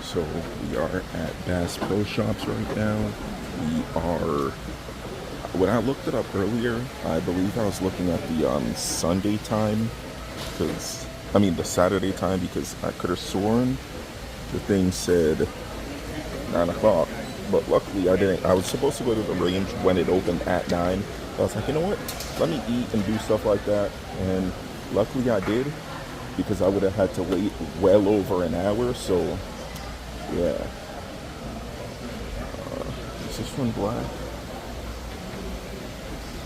So we are at Bass Pro Shops right now. We are, when I looked it up earlier, I believe I was looking at the Sunday time, because, I mean the Saturday time, because I could have sworn the thing said 9 o'clock. But luckily I didn't. I was supposed to go to the range when it opened at 9. I was like, you know what? Let me eat and do stuff like that. And luckily I did, because I would have had to wait well over an hour. So, yeah. Is this one black?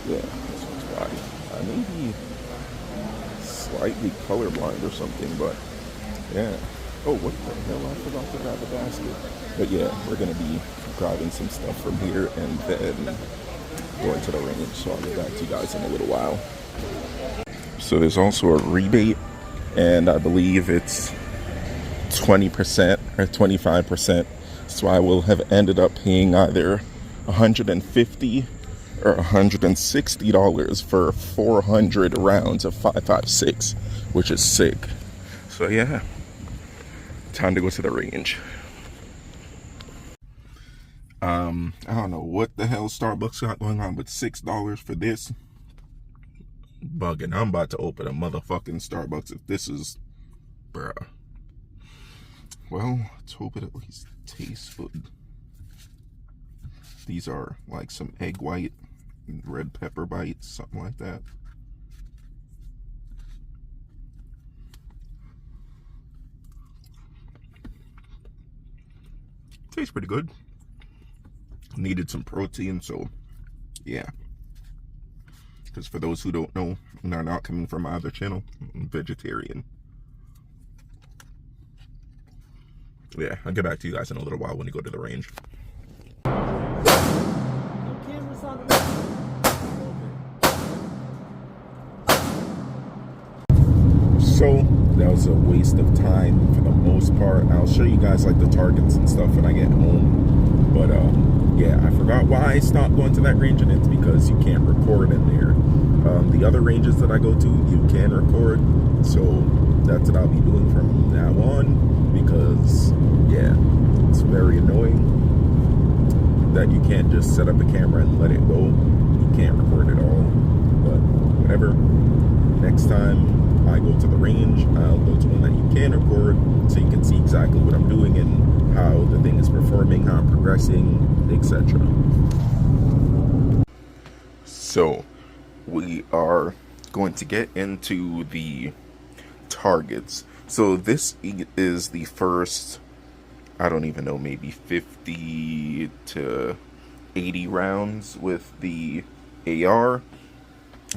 Yeah, this one's black. I may be slightly colorblind or something, but yeah. Oh, what the hell? I forgot to grab a basket. But yeah, we're going to be grabbing some stuff from here and then going to the range. So I'll get back to you guys in a little while. So there's also a rebate, and I believe it's 20% or 25%. So I will have ended up paying either $150 or $160 for 400 rounds of 5.56, which is sick. So yeah, time to go to the range. I don't know what the hell Starbucks got going on, but $6 for this. Bugging. I'm about to open a motherfucking Starbucks if this is, bruh. Well, let's hope it at least tastes good. These are like some egg white and red pepper bites, something like that. Tastes pretty good. Needed some protein, so yeah. Because for those who don't know and are not coming from my other channel, I'm vegetarian. Yeah, I'll get back to you guys in a little while when you go to the range. So that was a waste of time for the most part. I'll show you guys like the targets and stuff when I get home. But yeah, I forgot why I stopped going to that range, and it's because you can't record in there. The other ranges that I go to, you can record, so that's what I'll be doing from now on, because yeah, it's very annoying that you can't just set up a camera and let it go. You can't record at all. But whatever, next time I go to the range, I'll go to one that you can record, so you can see exactly what I'm doing and how the thing is performing, how I'm progressing, etc. So we are going to get into the targets. So this is the first, I don't even know, maybe 50 to 80 rounds with the AR.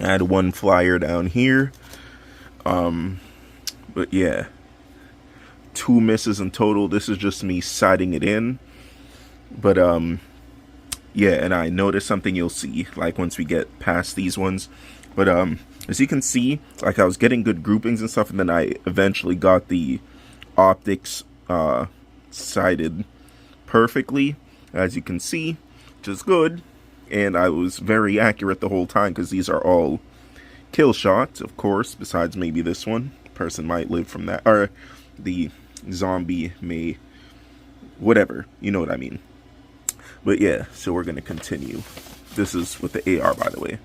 I had one flyer down here. But yeah, 2 misses in total. This is just me sighting it in. But yeah, and I noticed something you'll see like once we get past these ones. But as you can see, like I was getting good groupings and stuff, and then I eventually got the optics sighted perfectly, as you can see, which is good. And I was very accurate the whole time, because these are all kill shots, of course, besides maybe this one. Person might live from that, or the zombie may, whatever, you know what I mean. But yeah, so we're gonna continue. This is with the AR, by the way,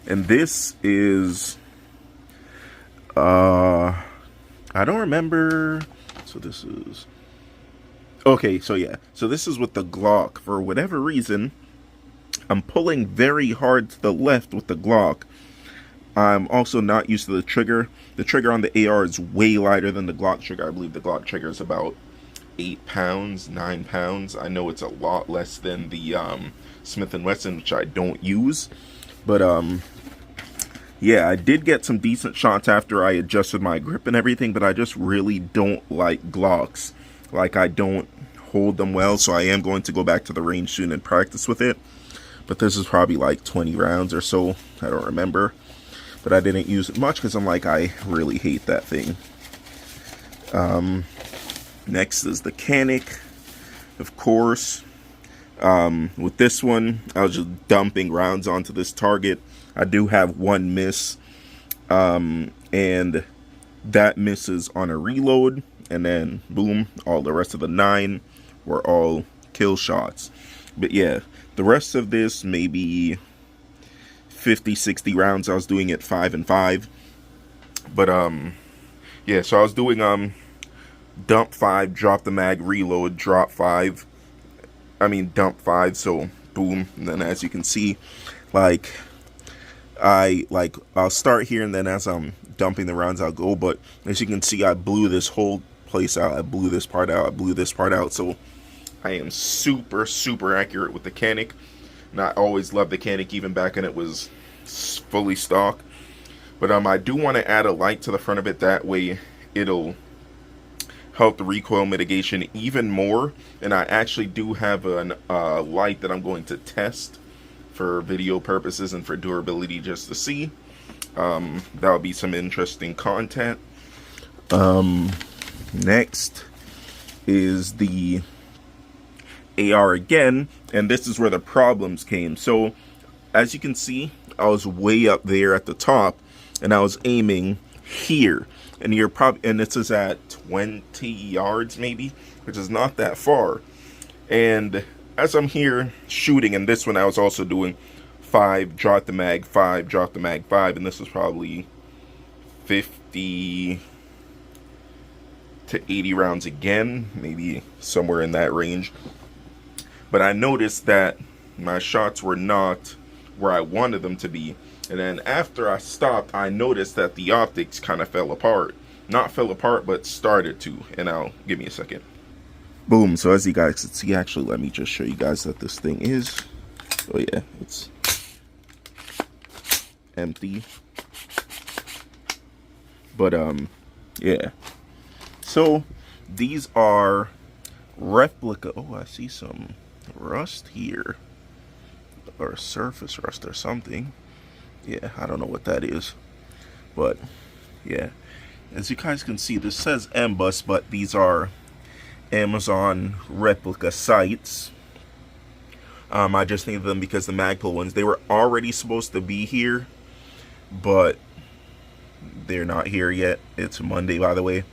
and this is I don't remember. So this is okay. So yeah, so this is with the Glock. For whatever reason, I'm pulling very hard to the left with the Glock. I'm also not used to the trigger. The trigger on the AR is way lighter than the Glock trigger. I believe the Glock trigger is about 8 pounds, 9 pounds. I know it's a lot less than the Smith & Wesson, which I don't use. But yeah, I did get some decent shots after I adjusted my grip and everything, but I just really don't like Glocks. Like, I don't hold them well, so I am going to go back to the range soon and practice with it. But this is probably like 20 rounds or so. I don't remember. But I didn't use it much because I'm like, I really hate that thing. Next is the Canik, of course. With this one, I was just dumping rounds onto this target. I do have one miss, and that misses on a reload. and then boom, all the rest of the 9 were all kill shots. But yeah, the rest of this, maybe 50-60 rounds, I was doing it 5 and 5. But yeah, so I was doing dump 5, drop the mag, reload, drop 5. I mean dump 5, so boom. And then as you can see, like I'll start here, and then as I'm dumping the rounds I'll go. But as you can see, I blew this whole place out. I blew this part out. I blew this part out. So I am super accurate with the Canik. And I always loved the Canik, even back when it was fully stock. But I do want to add a light to the front of it. That way it'll help the recoil mitigation even more. And I actually do have a light that I'm going to test for video purposes and for durability, just to see. That'll be some interesting content. Next is the AR again, and this is where the problems came. So as you can see, I was way up there at the top, and I was aiming here, and this is at 20 yards maybe, which is not that far. And as I'm here shooting, and this one I was also doing 5, drop the mag, 5, drop the mag, 5, and this was probably 50 to 80 rounds again, maybe somewhere in that range. But I noticed that my shots were not where I wanted them to be. And then after I stopped, I noticed that the optics kind of fell apart. Not fell apart, but started to. And now, give me a second. Boom. So as you guys can see, actually, let me just show you guys that this thing is. Oh yeah, it's empty. But yeah. So these are replica. Oh, I see some rust here, or surface rust or something. Yeah, I don't know what that is, but yeah, as you guys can see, this says Mbus, but these are Amazon replica sights. I just needed them because the magpul ones, they were already supposed to be here, but they're not here yet. It's Monday, by the way.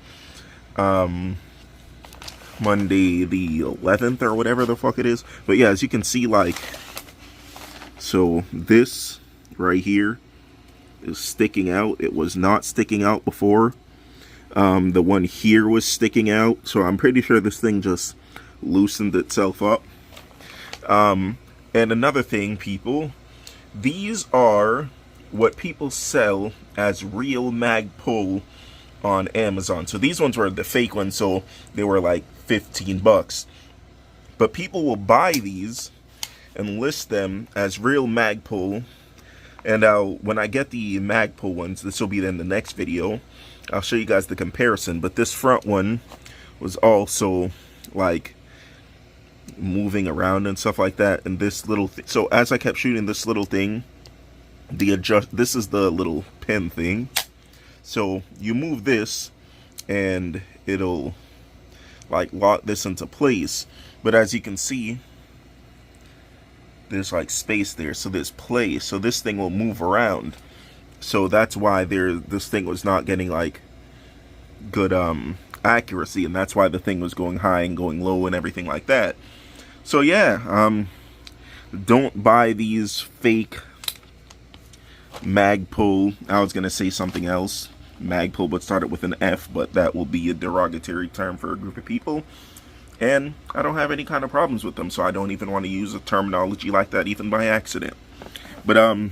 Monday the 11th or whatever the fuck it is. But yeah, as you can see, like, so this right here is sticking out. It was not sticking out before. The one here was sticking out, so I'm pretty sure this thing just loosened itself up. And another thing, people, these are what people sell as real magpul on Amazon. So these ones were the fake ones, so they were like 15 bucks. But people will buy these and list them as real magpul. And when I get the magpul ones, this will be in the next video, I'll show you guys the comparison. But this front one was also like moving around and stuff like that. And this little so as I kept shooting this little thing, this is the little pin thing. So you move this and it'll like lock this into place. But as you can see, there's like space there, so there's play, so this thing will move around. So that's why this thing was not getting like good accuracy, and that's why the thing was going high and going low and everything like that. So yeah, don't buy these fake magpul. I was gonna say something else, magpul, but started with an F, but that will be a derogatory term for a group of people. And I don't have any kind of problems with them, so I don't even want to use a terminology like that, even by accident. But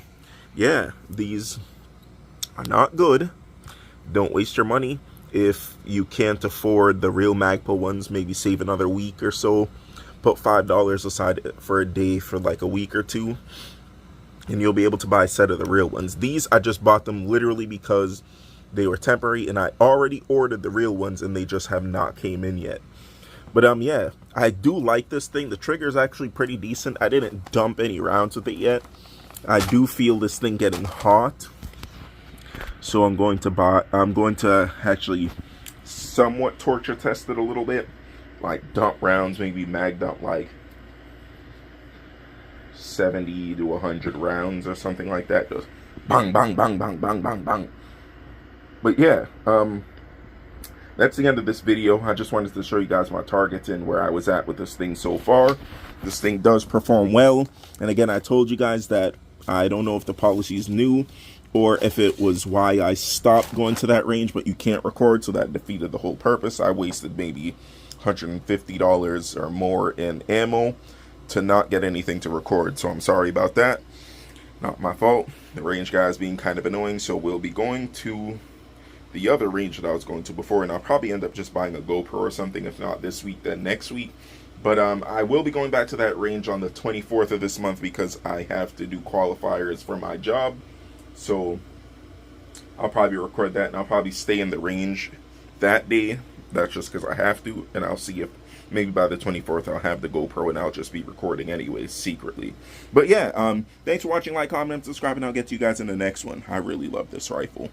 yeah, these are not good. Don't waste your money. If you can't afford the real magpul ones, maybe save another week or so. Put $5 aside for a day for like a week or two, and you'll be able to buy a set of the real ones. These, I just bought them literally because they were temporary, and I already ordered the real ones, and they just have not came in yet. But yeah, I do like this thing. The trigger is actually pretty decent. I didn't dump any rounds with it yet. I do feel this thing getting hot, so I'm going to actually somewhat torture test it a little bit, like dump rounds, maybe mag dump like 70 to 100 rounds or something like that. Just bang, bang, bang, bang, bang, bang, bang. But yeah, that's the end of this video. I just wanted to show you guys my targets and where I was at with this thing so far. This thing does perform well. And again, I told you guys that I don't know if the policy is new or if it was why I stopped going to that range, but you can't record, so that defeated the whole purpose. I wasted maybe $150 or more in ammo to not get anything to record, so I'm sorry about that. Not my fault. The range guy's being kind of annoying, so we'll be going to the other range that I was going to before, and I'll probably end up just buying a GoPro or something, if not this week, then next week. But I will be going back to that range on the 24th of this month because I have to do qualifiers for my job. So I'll probably record that, and I'll probably stay in the range that day. That's just because I have to, and I'll see if maybe by the 24th I'll have the GoPro and I'll just be recording anyways secretly. But yeah, thanks for watching. Like, comment, subscribe, and I'll get to you guys in the next one. I really love this rifle.